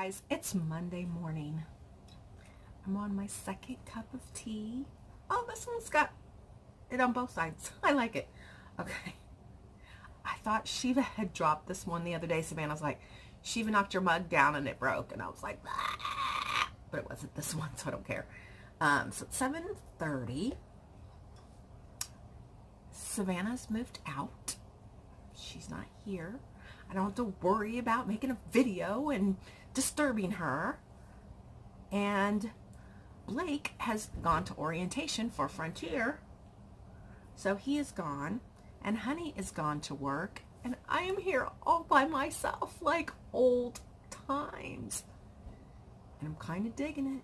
guys, it's Monday morning. I'm on my second cup of tea. Oh, this one's got it on both sides. I like it. Okay. I thought Shiva had dropped this one the other day. Savannah's like, Shiva knocked your mug down and it broke. And I was like, ah! But it wasn't this one, so I don't care. So it's 7:30. Savannah's moved out. She's not here. I don't have to worry about making a video and disturbing her. And Blake has gone to orientation for Frontier. So he is gone. And Honey is gone to work. And I am here all by myself like old times. And I'm kind of digging it.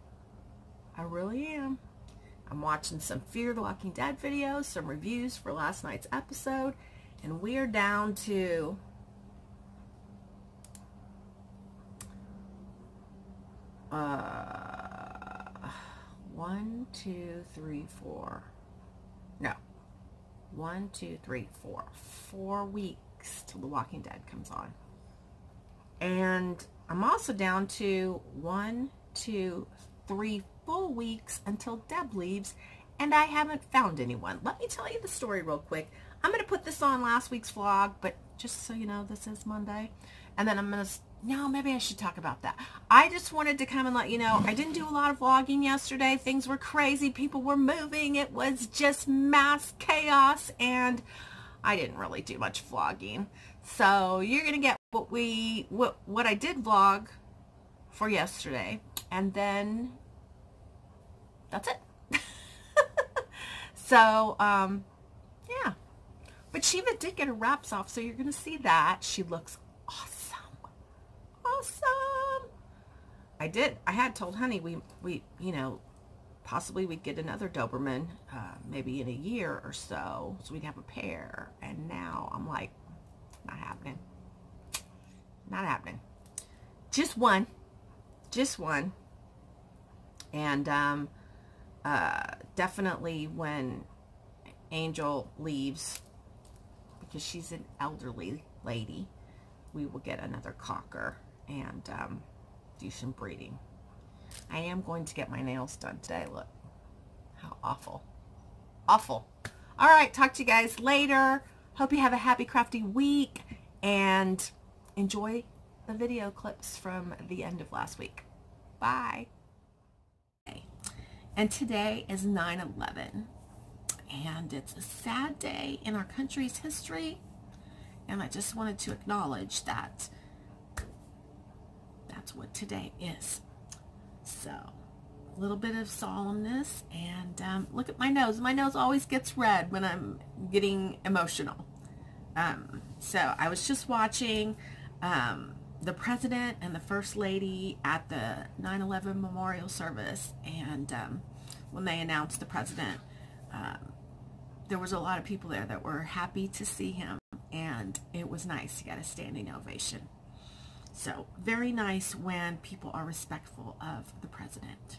I really am. I'm watching some Fear the Walking Dead videos, some reviews for last night's episode. And we are down to 1, 2, 3, 4. No. 1, 2, 3, 4. 4 weeks till The Walking Dead comes on. And I'm also down to 1, 2, 3 full weeks until Deb leaves, and I haven't found anyone. Let me tell you the story real quick. I'm going to put this on last week's vlog, but just so you know, this is Monday. And then I'm going to, no, maybe I should talk about that. I just wanted to come and let you know, I didn't do a lot of vlogging yesterday. Things were crazy. People were moving. It was just mass chaos, and I didn't really do much vlogging. So you're going to get what I did vlog for yesterday, and then that's it. So, yeah. But Shiva did get her wraps off, so you're going to see that. She looks awesome. Awesome. I had told Honey we you know, possibly we'd get another Doberman maybe in a year or so we'd have a pair. And now I'm like, not happening. Not happening. Just one. Just one. And definitely when Angel leaves, because she's an elderly lady, we will get another cocker and do some breeding. I am going to get my nails done today. Look how awful. Awful. All right, talk to you guys later. Hope you have a happy crafty week and enjoy the video clips from the end of last week. Bye. And today is 9/11, and it's a sad day in our country's history, and I just wanted to acknowledge that that's what today is. So a little bit of solemnness, and look at my nose. My nose always gets red when I'm getting emotional. So I was just watching the President and the First Lady at the 9/11 memorial service, and when they announced the President, there was a lot of people there that were happy to see him, and it was nice. He got a standing ovation. So very nice when people are respectful of the President.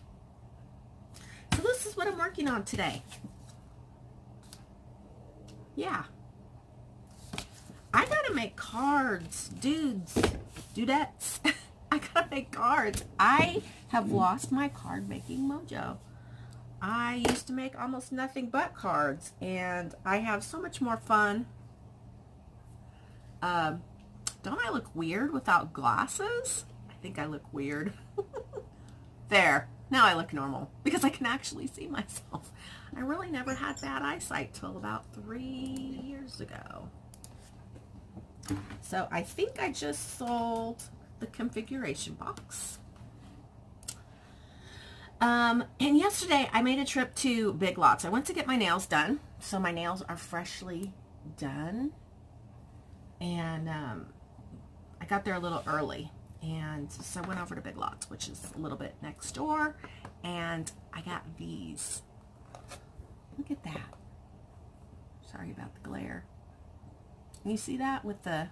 So this is what I'm working on today. Yeah. I gotta make cards, dudettes. I gotta make cards. I have lost my card making mojo. I used to make almost nothing but cards, and I have so much more fun. Don't I look weird without glasses? I think I look weird. There. Now I look normal because I can actually see myself. I really never had bad eyesight till about 3 years ago. So I think I just sold the configuration box. And yesterday I made a trip to Big Lots. I went to get my nails done. So my nails are freshly done. And I got there a little early. And so I went over to Big Lots, which is a little bit next door. And I got these. Look at that. Sorry about the glare. You see that with the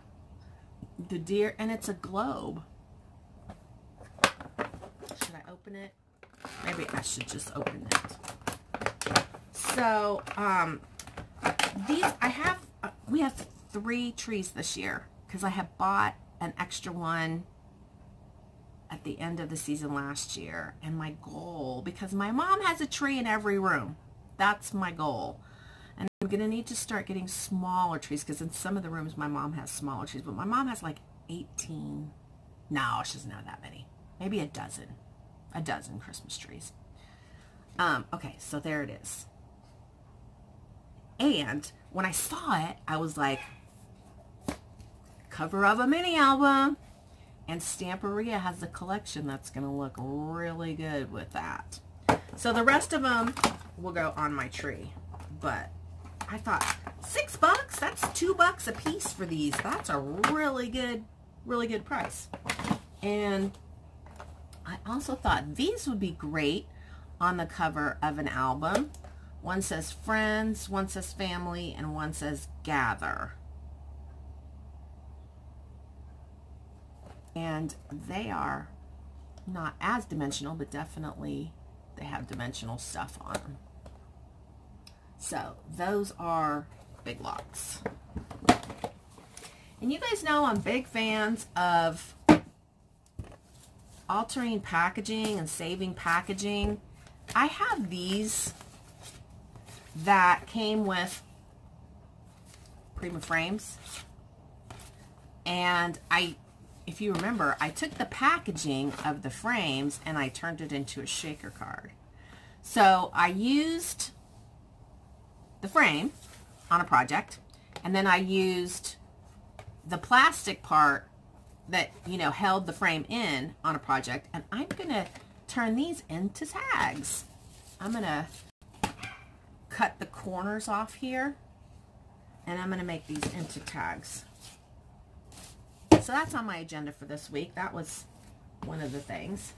deer, and it's a globe. Should I open it? Maybe I should just open it. So, we have 3 trees this year because I have bought an extra one at the end of the season last year. And my goal, because my mom has a tree in every room, that's my goal. And I'm going to need to start getting smaller trees, because in some of the rooms my mom has smaller trees, but my mom has like 18. No, she doesn't have that many. Maybe a dozen Christmas trees. Okay, so there it is. And when I saw it, I was like, cover of a mini album. And Stamperia has a collection that's going to look really good with that. So the rest of them will go on my tree. But I thought, $6? That's $2 a piece for these. That's a really good price. And I also thought these would be great on the cover of an album. One says friends, one says family, and one says gather. And they are not as dimensional, but definitely they have dimensional stuff on them. So those are big lots. And you guys know I'm big fans of altering packaging and saving packaging. I have these that came with Prima frames, and if you remember, I took the packaging of the frames and I turned it into a shaker card. So I used the frame on a project, and then I used the plastic part that, you know, held the frame in on a project, and I'm going to turn these into tags. I'm going to cut the corners off here, and I'm going to make these into tags. So that's on my agenda for this week. That was one of the things.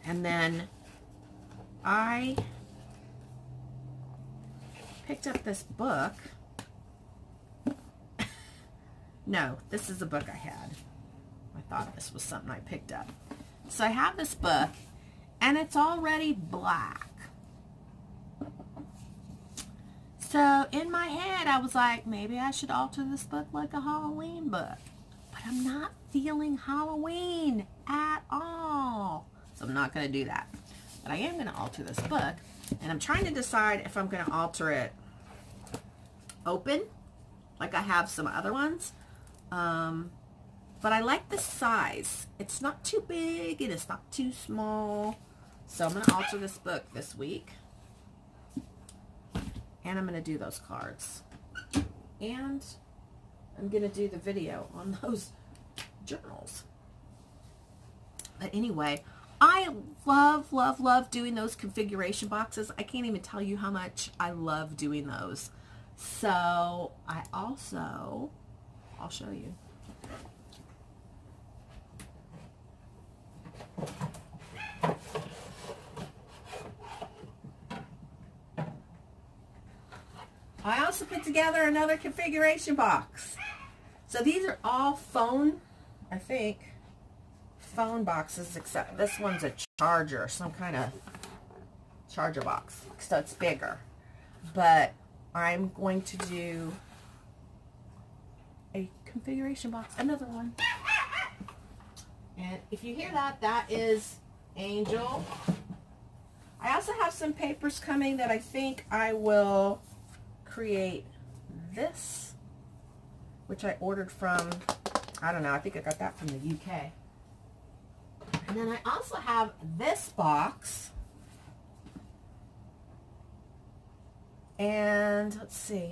And then I picked up this book. No, this is a book I had. I thought this was something I picked up. So I have this book, and it's already black. So in my head, I was like, maybe I should alter this book like a Halloween book. But I'm not feeling Halloween at all. So I'm not going to do that. But I am going to alter this book. And I'm trying to decide if I'm going to alter it open, like I have some other ones. But I like the size. It's not too big and it's not too small. So I'm going to alter this book this week. And I'm going to do those cards. And I'm going to do the video on those journals. But anyway, I love doing those configuration boxes. I can't even tell you how much I love doing those. So I'll show you. I also put together another configuration box. So these are all phone, I think, phone boxes, except this one's a charger, some kind of charger box. So it's bigger. But I'm going to do a configuration box, another one. And if you hear that, that is Angel. I also have some papers coming that I think I will create this, which I ordered from, I don't know, I think I got that from the UK. And then I also have this box. And let's see,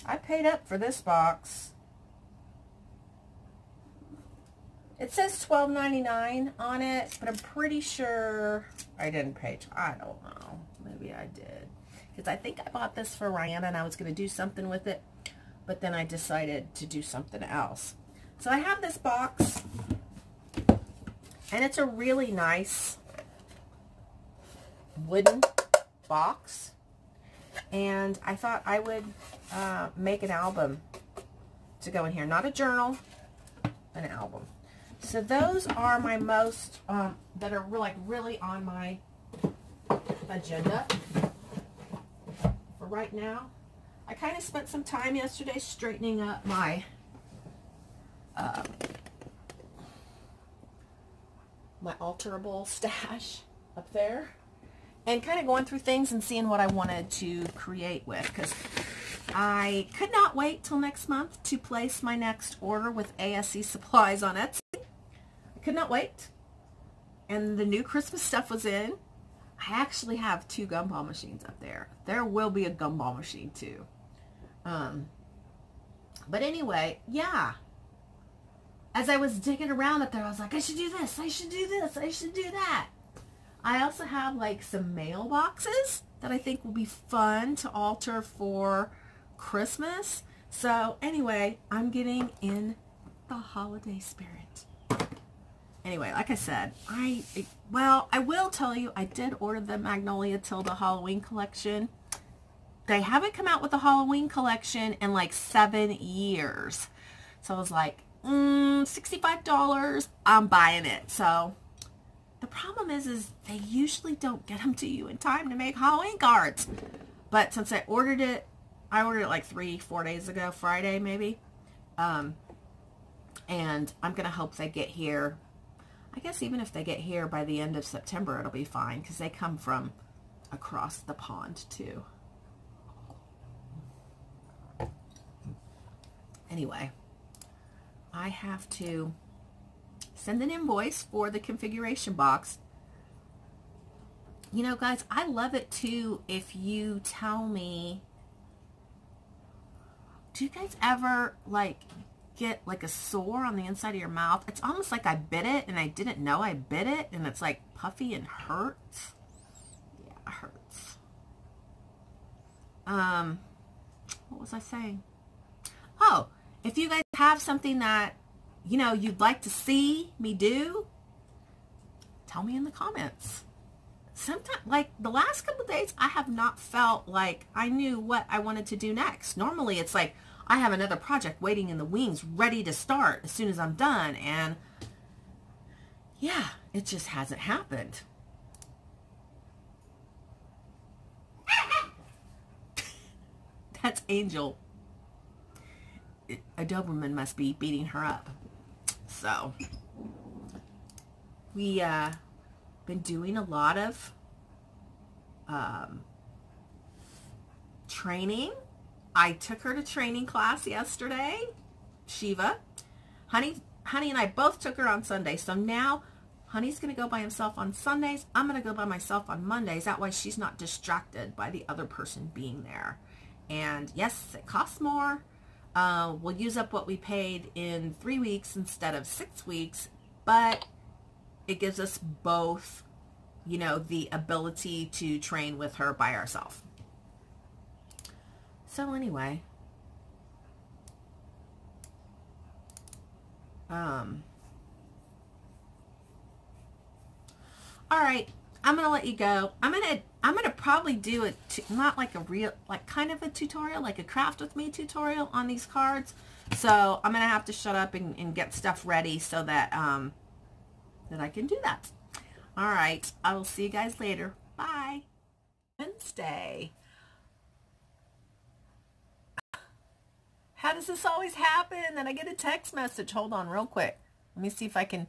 I paid up for this box. It says $12.99 on it, but I'm pretty sure I didn't pay. I don't know. Maybe I did. Because I think I bought this for Rihanna and I was going to do something with it, but then I decided to do something else. So I have this box, and it's a really nice wooden box, and I thought I would make an album to go in here. Not a journal, an album. So those are my most, that are like really on my agenda for right now. I kind of spent some time yesterday straightening up my my alterable stash up there, and kind of going through things and seeing what I wanted to create with, because I could not wait till next month to place my next order with ASE Supplies on Etsy. I could not wait. And the new Christmas stuff was in. I actually have 2 gumball machines up there. There will be a gumball machine too. But anyway, yeah. As I was digging around up there, I was like, I should do this, I should do this, I should do that. I also have like some mailboxes that I think will be fun to alter for Christmas. So anyway, I'm getting in the holiday spirit. Anyway, like I said, I will tell you, I did order the Magnolia Tilda Halloween collection. They haven't come out with the Halloween collection in like 7 years. So I was like, $65, I'm buying it. So the problem is they usually don't get them to you in time to make Halloween cards. But since I ordered it like 3-4 days ago, Friday maybe. And I'm going to hope they get here. I guess even if they get here by the end of September, it'll be fine, because they come from across the pond too. Anyway, I have to send an invoice for the configuration box. You know, guys, I love it too if you tell me, do you guys ever like get like a sore on the inside of your mouth? It's almost like I bit it and I didn't know I bit it, and it's like puffy and hurts. Yeah, it hurts. What was I saying? Oh, if you guys have something that, you know, you'd like to see me do, tell me in the comments. Sometimes, like the last couple of days, I have not felt like I knew what I wanted to do next. Normally it's like I have another project waiting in the wings, ready to start as soon as I'm done. And yeah, it just hasn't happened. That's Angel. A Doberman must be beating her up. So we been doing a lot of training. I took her to training class yesterday, Shiva. Honey and I both took her on Sunday. So now Honey's going to go by himself on Sundays. I'm going to go by myself on Mondays. That way she's not distracted by the other person being there. And yes, it costs more. We'll use up what we paid in 3 weeks instead of 6 weeks, but it gives us both, you know, the ability to train with her by ourselves. So anyway, all right, I'm gonna let you go. I'm gonna probably do it, not like a real, like kind of a tutorial, like a craft with me tutorial on these cards. So I'm gonna have to shut up and get stuff ready so that that I can do that. All right, I will see you guys later. Bye. Wednesday. How does this always happen? Then I get a text message. Hold on real quick. Let me see if I can.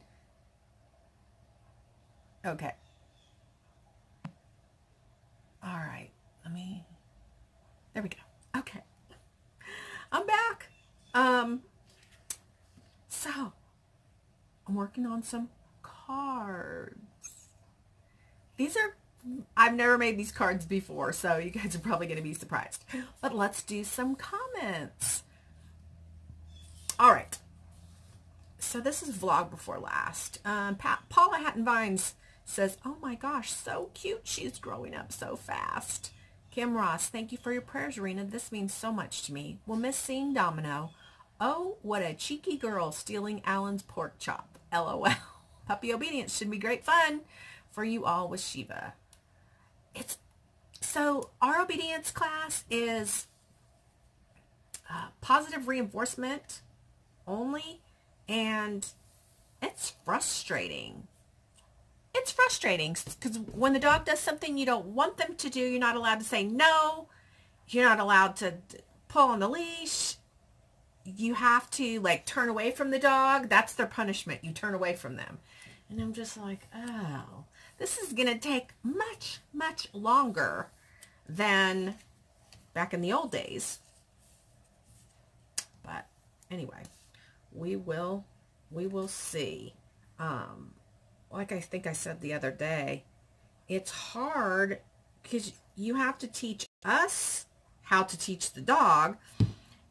Okay. All right. There we go. Okay. I'm back. So I'm working on some cards. These are, I've never made these cards before, so you guys are probably going to be surprised. But let's do some comments. All right. So this is vlog before last. Paula Hatton Vines says, oh my gosh, so cute. She's growing up so fast. Kim Ross, thank you for your prayers, Rena. This means so much to me. We'll miss seeing Domino. Oh, what a cheeky girl stealing Alan's pork chop. LOL. Puppy obedience should be great fun for you all with Shiva. So our obedience class is positive reinforcement only, and it's frustrating. It's frustrating because when the dog does something you don't want them to do, you're not allowed to say no. You're not allowed to pull on the leash. You have to like turn away from the dog. That's their punishment. You turn away from them. And I'm just like, oh, this is going to take much, much longer than back in the old days. But anyway, we will see. Like I think I said the other day, it's hard because you have to teach us how to teach the dog,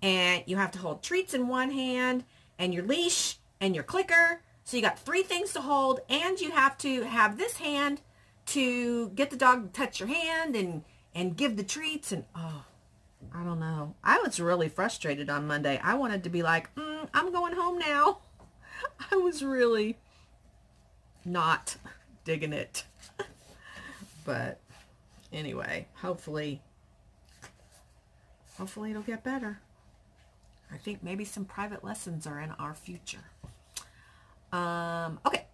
and you have to hold treats in one hand and your leash and your clicker. So you got 3 things to hold, and you have to have this hand to get the dog to touch your hand and give the treats. And oh, I don't know. I was really frustrated on Monday. I wanted to be like, I'm going home now. I was really not digging it. But anyway, hopefully it'll get better. I think maybe some private lessons are in our future. Okay.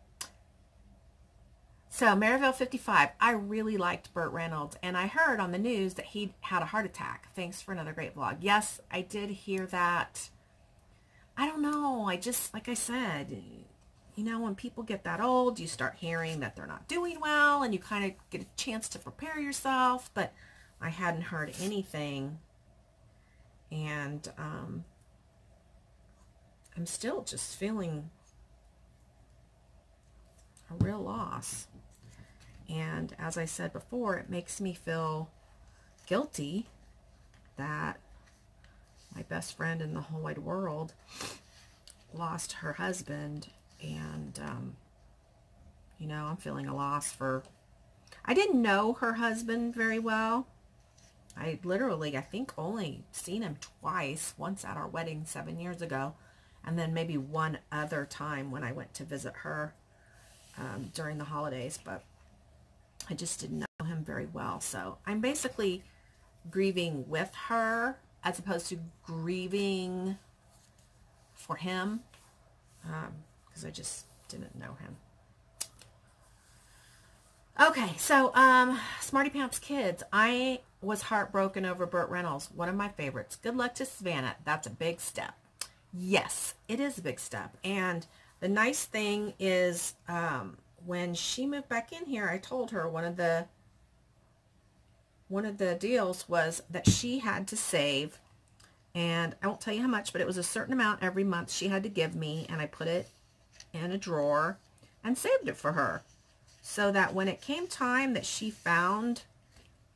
So Maryville 55, I really liked Burt Reynolds, and I heard on the news that he had a heart attack. Thanks for another great vlog. Yes, I did hear that. I don't know. I just, like I said, you know, when people get that old, you start hearing that they're not doing well, and you kind of get a chance to prepare yourself, but I hadn't heard anything, and I'm still just feeling a real loss. And as I said before, it makes me feel guilty that my best friend in the whole wide world lost her husband. And, you know, I'm feeling a loss for... I didn't know her husband very well. I literally, I think, only seen him twice. Once at our wedding 7 years ago. And then maybe one other time when I went to visit her during the holidays. But I just didn't know him very well. So I'm basically grieving with her as opposed to grieving for him. Because I just didn't know him. Okay, so Smarty Pants Kids. I was heartbroken over Burt Reynolds. One of my favorites. Good luck to Savannah. That's a big step. Yes, it is a big step. And the nice thing is when she moved back in here, I told her one of the deals was that she had to save, and I won't tell you how much, but it was a certain amount every month she had to give me, and I put it in a drawer and saved it for her so that when it came time that she found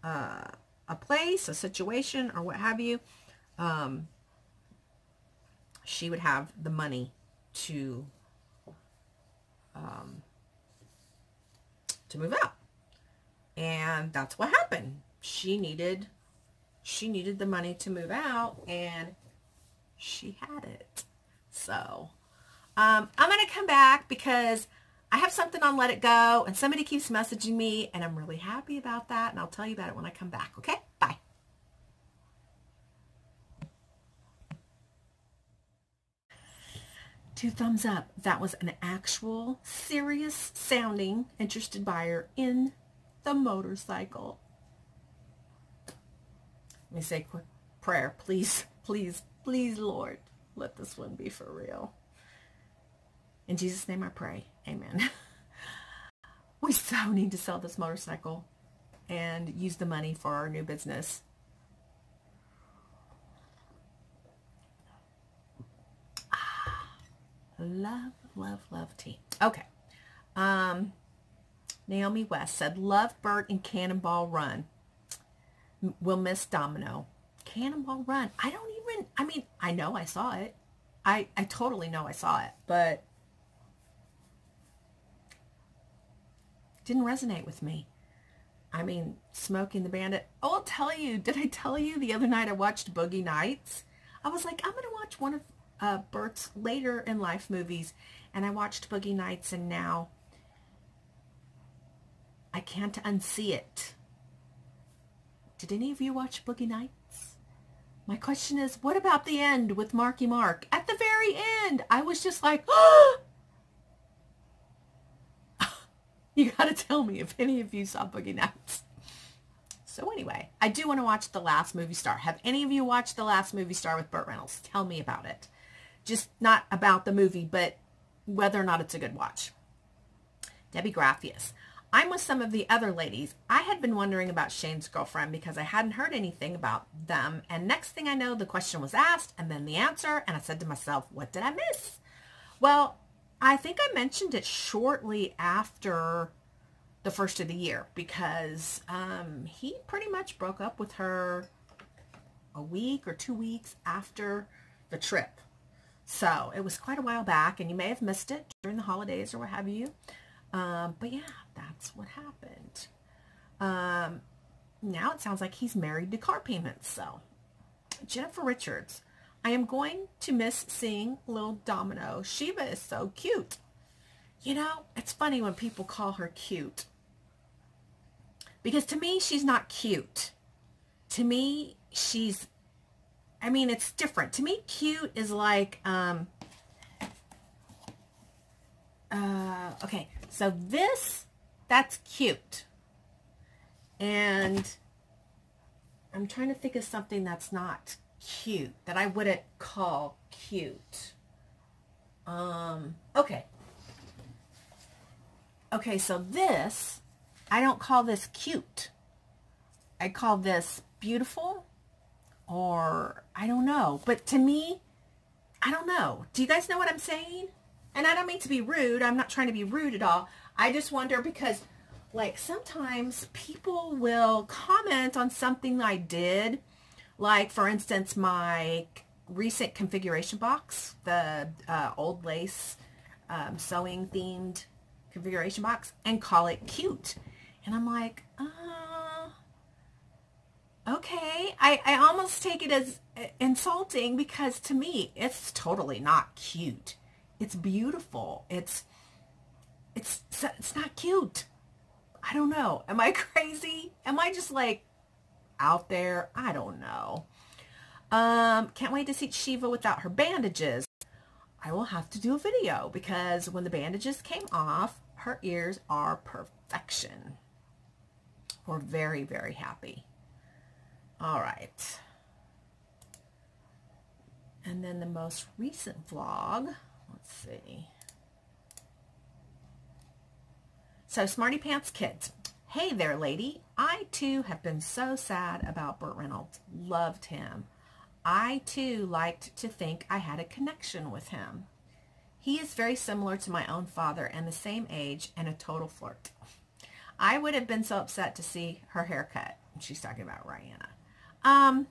a place, a situation, or what have you, she would have the money to move out. And that's what happened. She needed the money to move out, and she had it. So I'm gonna come back because I have something on Let It Go, and somebody keeps messaging me, and I'm really happy about that, and I'll tell you about it when I come back. Okay, bye. Two thumbs up. That was an actual, serious sounding interested buyer in the motorcycle. Let me say a quick prayer. Please, please, please, Lord, let this one be for real. In Jesus' name I pray. Amen. We so need to sell this motorcycle and use the money for our new business. Love, love, love tea. Okay. Naomi West said, love Burt and Cannonball Run. Will miss Domino. Cannonball Run. I mean, I know I saw it. I totally know I saw it, but it didn't resonate with me. I mean, Smokey and the Bandit. Oh, I'll tell you. Did I tell you the other night I watched Boogie Nights? I was like, I'm going to watch one of Burt's later in life movies, and I watched Boogie Nights, and now I can't unsee it. Did any of you watch Boogie Nights? My question is, what about the end with Marky Mark? At the very end, I was just like, oh! You gotta tell me if any of you saw Boogie Nights. So anyway, I do want to watch The Last Movie Star. Have any of you watched The Last Movie Star with Burt Reynolds? Tell me about it. Just not about the movie, but whether or not it's a good watch. Debbie Graffius. I'm with some of the other ladies. I had been wondering about Shane's girlfriend because I hadn't heard anything about them. And next thing I know, the question was asked and then the answer. And I said to myself, what did I miss? Well, I think I mentioned it shortly after the first of the year because he pretty much broke up with her a week or 2 weeks after the trip. So it was quite a while back, and you may have missed it during the holidays or what have you. But yeah, that's what happened. Now it sounds like he's married to car payments. So Jennifer Richards, I am going to miss seeing little Domino. Shiva is so cute. You know, it's funny when people call her cute. Because to me, she's not cute. To me, she's, I mean, it's different. To me, cute is like, okay, so this, that's cute. And I'm trying to think of something that's not cute, that I wouldn't call cute. Okay. Okay, so this, I don't call this cute. I call this beautiful, or I don't know. But to me, I don't know. Do you guys know what I'm saying? And I don't mean to be rude. I'm not trying to be rude at all. I just wonder because, like, sometimes people will comment on something I did. Like, for instance, my recent configuration box, the old lace sewing themed configuration box, and call it cute. And I'm like, okay. I almost take it as insulting because to me, it's totally not cute. It's beautiful. It's not cute. I don't know. Am I crazy? Am I just like out there? I don't know. Can't wait to see Shiva without her bandages. I will have to do a video because when the bandages came off, her ears are perfection. We're very, very happy. All right. And then the most recent vlog, let's see. So Smarty Pants Kids. Hey there, lady. I too have been so sad about Burt Reynolds. Loved him. I too liked to think I had a connection with him. He is very similar to my own father and the same age and a total flirt. I would have been so upset to see her haircut. She's talking about Rihanna.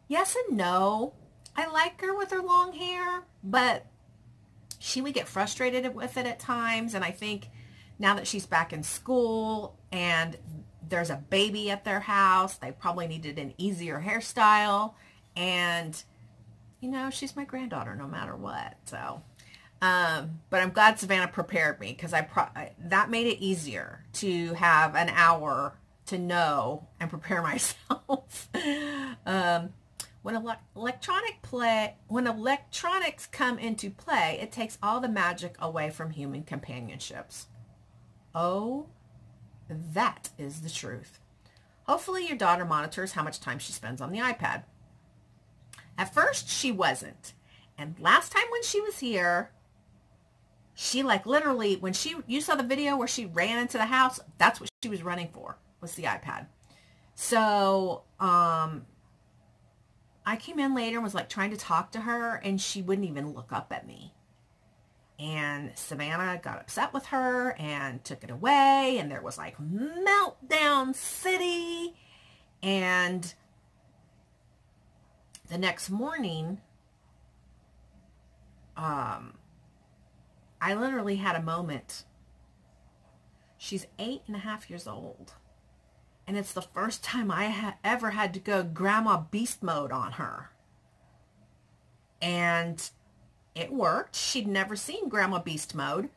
Yes and no. I like her with her long hair, but she would get frustrated with it at times. And I think now that she's back in school and there's a baby at their house, they probably needed an easier hairstyle. And, you know, she's my granddaughter no matter what. So, but I'm glad Savannah prepared me because that made it easier to have an hour to know and prepare myself. When electronics come into play, it takes all the magic away from human companionships. Oh, that is the truth. Hopefully your daughter monitors how much time she spends on the iPad. At first, she wasn't. And last time when she was here, she like literally, when you saw the video where she ran into the house, that's what she was running for, was the iPad. So, I came in later and was like trying to talk to her and she wouldn't even look up at me. And Savannah got upset with her and took it away and there was like meltdown city. And the next morning, I literally had a moment. She's 8.5 years old. And it's the first time I ever had to go grandma beast mode on her. And it worked. She'd never seen grandma beast mode.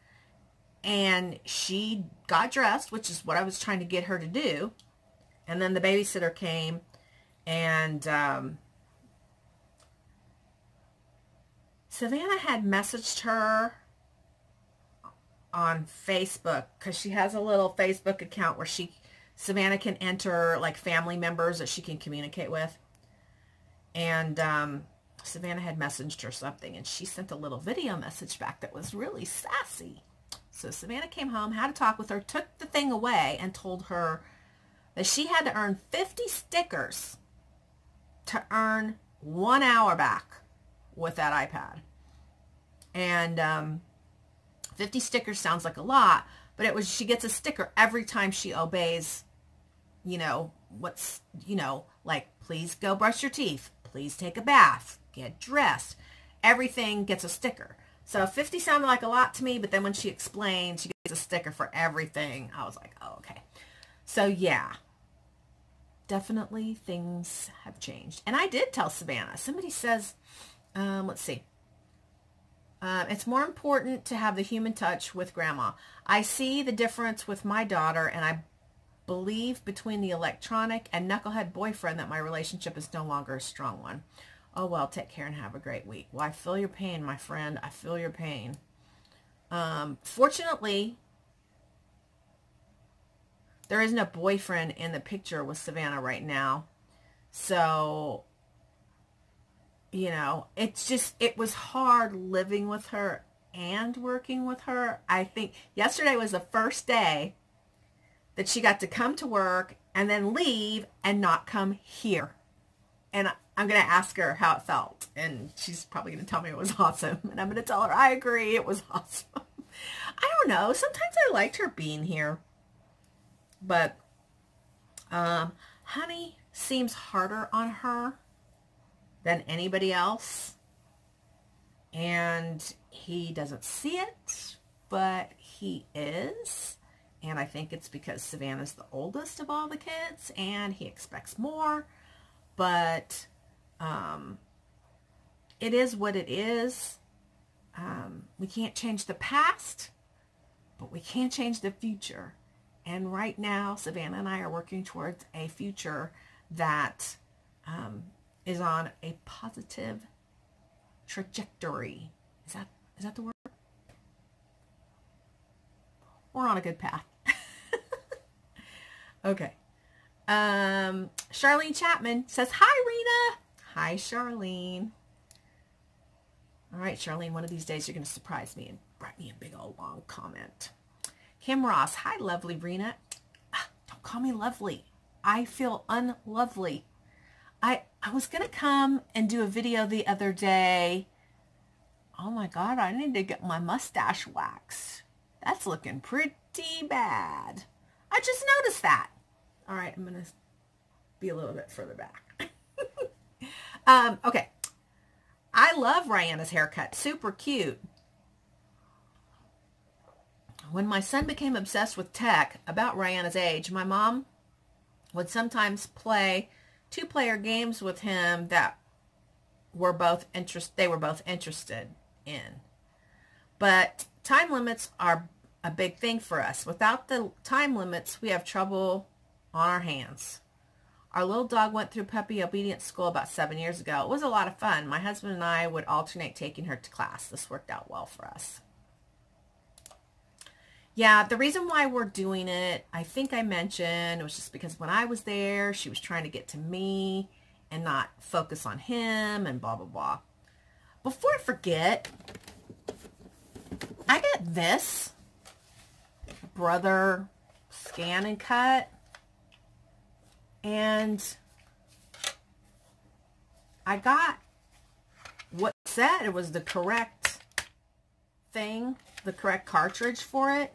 And she got dressed, which is what I was trying to get her to do. And then the babysitter came and Savannah had messaged her on Facebook because she has a little Facebook account where Savannah can enter like family members that she can communicate with. And Savannah had messaged her something, and she sent a little video message back that was really sassy. So Savannah came home, had a talk with her, took the thing away, and told her that she had to earn 50 stickers to earn 1 hour back with that iPad. And 50 stickers sounds like a lot, but it was, she gets a sticker every time she obeys, you know, what's, you know, like, please go brush your teeth, please take a bath, get dressed. Everything gets a sticker. So 50 sounded like a lot to me, but then when she explained she gets a sticker for everything, I was like, oh, okay. So yeah, definitely things have changed. And I did tell Savannah, somebody says, let's see. It's more important to have the human touch with grandma. I see the difference with my daughter, and I believe between the electronic and knucklehead boyfriend that my relationship is no longer a strong one. Oh, well, take care and have a great week. Well, I feel your pain, my friend. I feel your pain. Fortunately, there isn't a boyfriend in the picture with Savannah right now. So, you know, it's just, it was hard living with her and working with her. I think yesterday was the first day that she got to come to work and then leave and not come here. And I'm going to ask her how it felt. And she's probably going to tell me it was awesome. And I'm going to tell her, I agree, it was awesome. I don't know. Sometimes I liked her being here. But Honey seems harder on her than anybody else. And he doesn't see it, but he is. And I think it's because Savannah's the oldest of all the kids and he expects more. But it is what it is. We can't change the past, but we can change the future. And right now, Savannah and I are working towards a future that is on a positive trajectory. Is that the word? We're on a good path. Okay. Charlene Chapman says, hi, Rena. Hi, Charlene. All right, Charlene, one of these days you're going to surprise me and write me a big old long comment. Kim Ross, hi, lovely Rena. Don't call me lovely. I feel unlovely. I was going to come and do a video the other day. Oh my God, I need to get my mustache waxed. That's looking pretty bad. I just noticed that. All right, I'm going to be a little bit further back. Okay. I love Rihanna's haircut. Super cute. When my son became obsessed with tech about Rihanna's age, my mom would sometimes play two-player games with him that were both interested in. But time limits are a big thing for us. Without the time limits, we have trouble on our hands. Our little dog went through puppy obedience school about 7 years ago. It was a lot of fun. My husband and I would alternate taking her to class. This worked out well for us. Yeah, the reason why we're doing it, I think I mentioned, it was just because when I was there, she was trying to get to me and not focus on him and blah, blah, blah. Before I forget, I got this Brother Scan and Cut. And I got what said it was the correct thing, the correct cartridge for it.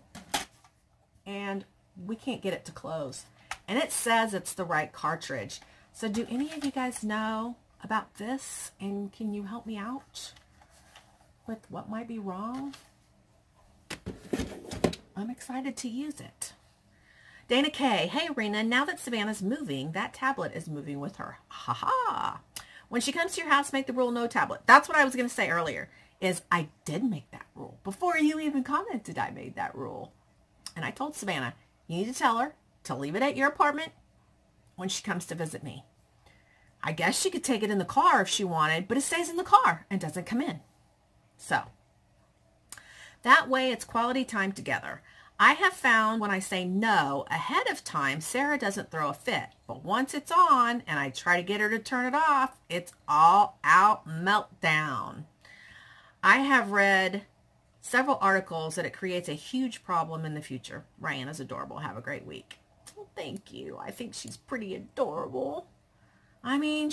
And we can't get it to close. And it says it's the right cartridge. So do any of you guys know about this? And can you help me out with what might be wrong? I'm excited to use it. Dana K. Hey, Rena, now that Savannah's moving, that tablet is moving with her. Ha ha. When she comes to your house, make the rule no tablet. That's what I was going to say earlier, is I did make that rule. Before you even commented, I made that rule. And I told Savannah, you need to tell her to leave it at your apartment when she comes to visit me. I guess she could take it in the car if she wanted, but it stays in the car and doesn't come in. So, that way it's quality time together. I have found when I say no ahead of time, Sarah doesn't throw a fit. But once it's on and I try to get her to turn it off, it's all out meltdown. I have read several articles that it creates a huge problem in the future. Ryan's adorable. Have a great week. Well, thank you. I think she's pretty adorable. I mean,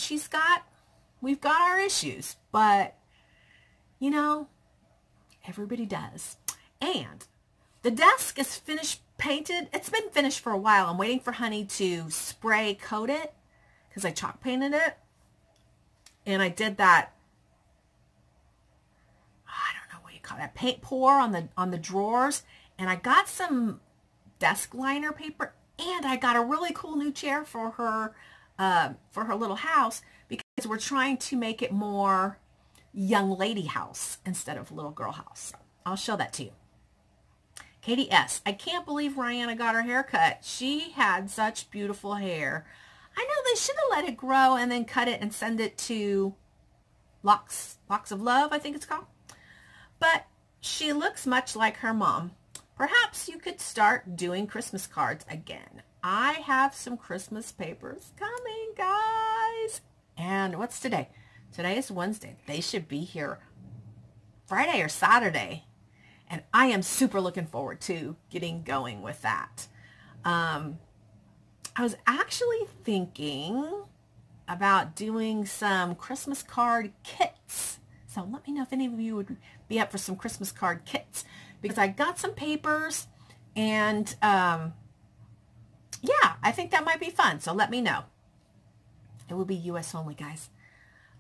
we've got our issues, but you know, everybody does. And the desk is finished painted. It's been finished for a while. I'm waiting for Honey to spray coat it because I chalk painted it. And I did that, I don't know what you call that, paint pour on the drawers. And I got some desk liner paper, and I got a really cool new chair for her little house because we're trying to make it more young lady house instead of little girl house. So I'll show that to you. Katie S. I can't believe Rihanna got her hair cut. She had such beautiful hair. I know they should have let it grow and then cut it and send it to Locks of Love, I think it's called. But she looks much like her mom. Perhaps you could start doing Christmas cards again. I have some Christmas papers coming, guys. And what's today? Today is Wednesday. They should be here Friday or Saturday. And I am super looking forward to getting going with that. I was actually thinking about doing some Christmas card kits. So let me know if any of you would be up for some Christmas card kits. Because I got some papers and yeah, I think that might be fun. So let me know. It will be US only, guys.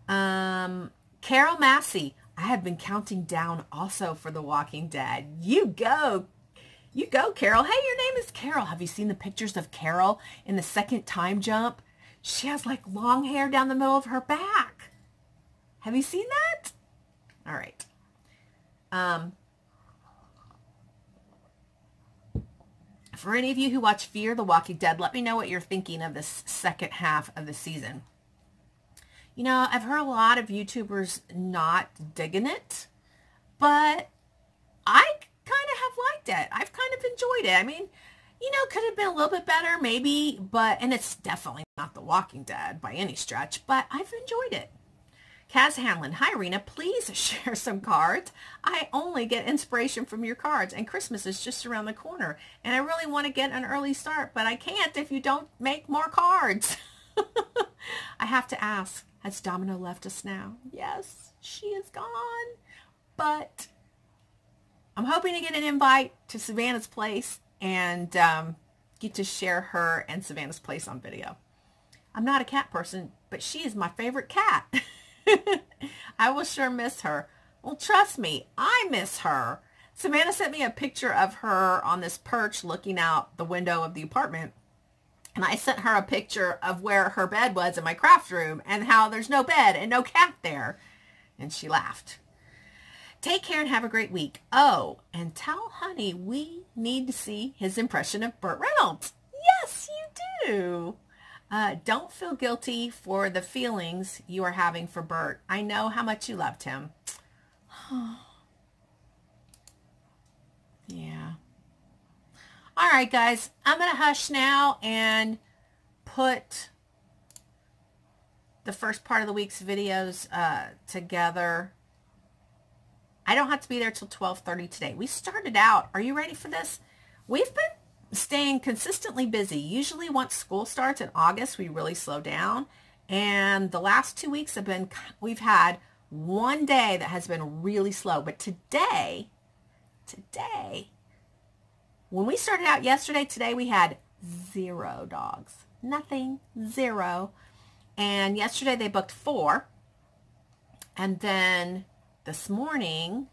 Carol Massey. I have been counting down also for The Walking Dead. You go, Carol. Hey, your name is Carol. Have you seen the pictures of Carol in the second time jump? She has like long hair down the middle of her back. Have you seen that? All right. For any of you who watch Fear the Walking Dead, let me know what you're thinking of this second half of the season. You know, I've heard a lot of YouTubers not digging it, but I kind of have liked it. I've kind of enjoyed it. I mean, you know, could have been a little bit better, maybe, but, and it's definitely not The Walking Dead by any stretch, but I've enjoyed it. Kaz Hanlon, hi, Rena, please share some cards. I only get inspiration from your cards, and Christmas is just around the corner, and I really want to get an early start, but I can't if you don't make more cards. I have to ask, has Domino left us now? Yes, she is gone. But I'm hoping to get an invite to Savannah's place and get to share her and Savannah's place on video. I'm not a cat person, but she is my favorite cat. I will sure miss her. Well, trust me, I miss her. Savannah sent me a picture of her on this perch looking out the window of the apartment. And I sent her a picture of where her bed was in my craft room and how there's no bed and no cat there. And she laughed. Take care and have a great week. Oh, and tell Honey we need to see his impression of Burt Reynolds. Yes, you do. Don't feel guilty for the feelings you are having for Burt. I know how much you loved him. Yeah. All right, guys, I'm going to hush now and put the first part of the week's videos together. I don't have to be there till 12:30 today. We started out, are you ready for this? We've been staying consistently busy. Usually once school starts in August, we really slow down. And the last 2 weeks we've had one day that has been really slow. But today, when we started out yesterday, today we had 0 dogs. Nothing, 0. And yesterday they booked 4. And then this morning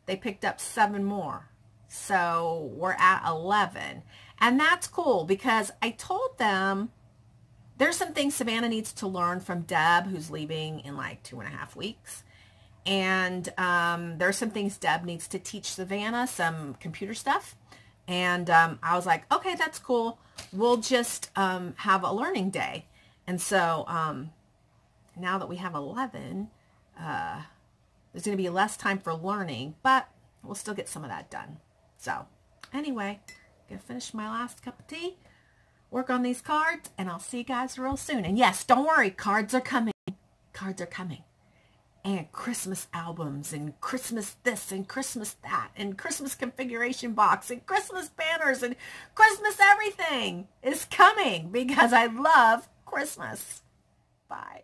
they picked up 7 more. So we're at 11. And that's cool because I told them there's some things Savannah needs to learn from Deb, who's leaving in like 2.5 weeks. And there's some things Deb needs to teach Savannah, some computer stuff. And I was like, okay, that's cool. We'll just have a learning day. And so now that we have 11, there's going to be less time for learning, but we'll still get some of that done. So anyway, gonna finish my last cup of tea, work on these cards, and I'll see you guys real soon. And yes, don't worry, cards are coming. Cards are coming. And Christmas albums, and Christmas this, and Christmas that, and Christmas configuration box, and Christmas banners, and Christmas everything is coming because I love Christmas. Bye.